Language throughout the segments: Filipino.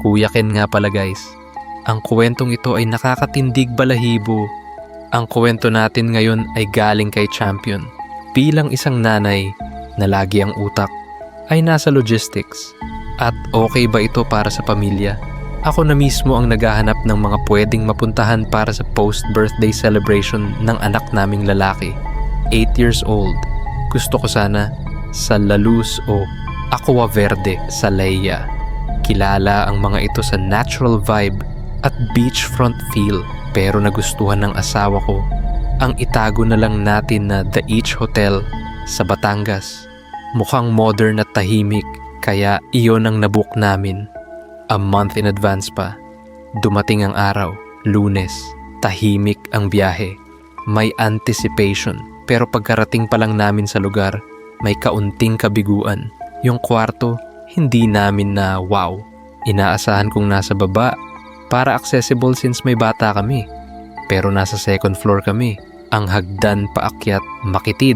Kuya Ken nga pala guys. Ang kwentong ito ay nakakatindig balahibo. Ang kwento natin ngayon ay galing kay Champion. Bilang isang nanay na lagi ang utak ay nasa logistics. At okay ba ito para sa pamilya? Ako na mismo ang naghahanap ng mga pwedeng mapuntahan para sa post-birthday celebration ng anak naming lalaki. 8 years old. Gusto ko sana sa La Luz o Aqua Verde sa Leia. Kilala ang mga ito sa natural vibe at beachfront feel, pero nagustuhan ng asawa ko ang itago na lang natin na The Each Hotel sa Batangas. Mukhang modern at tahimik, kaya iyon ang nabook namin. A month in advance pa. Dumating ang araw, Lunes. Tahimik ang biyahe. May anticipation, pero pagkarating pa lang namin sa lugar, may kaunting kabiguan. Yung kwarto, hindi namin na wow. Inaasahan kong nasa baba para accessible since may bata kami. Pero nasa second floor kami. Ang hagdan paakyat makitid.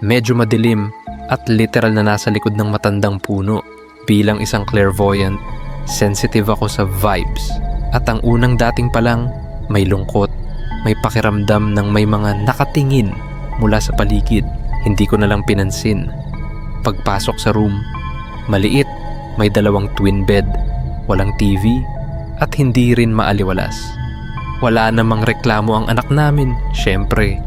Medyo madilim at literal na nasa likod ng matandang puno. Bilang isang clairvoyant, sensitive ako sa vibes. At ang unang dating pa lang, may lungkot, may pakiramdam ng may mga nakatingin mula sa paligid. Hindi ko na lang pinansin. Pagpasok sa room, maliit, may 2 twin bed, walang TV, at hindi rin maaliwalas. Wala namang reklamo ang anak namin. Syempre,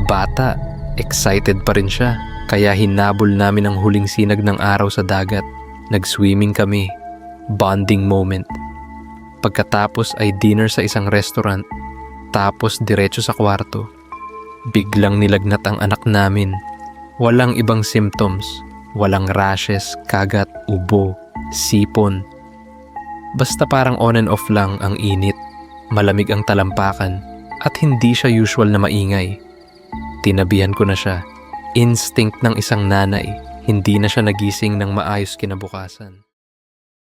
bata, excited pa rin siya. Kaya hinabol namin ang huling sinag ng araw sa dagat. Nag-swimming kami. Bonding moment. Pagkatapos ay dinner sa isang restaurant. Tapos diretso sa kwarto. Biglang nilagnat ang anak namin. Walang ibang symptoms. Walang rashes, kagat, ubo, sipon. Basta parang on and off lang ang init. Malamig ang talampakan. At hindi siya usual na maingay. Tinabihan ko na siya. Instinct ng isang nanay. Hindi na siya nagising ng maayos kinabukasan.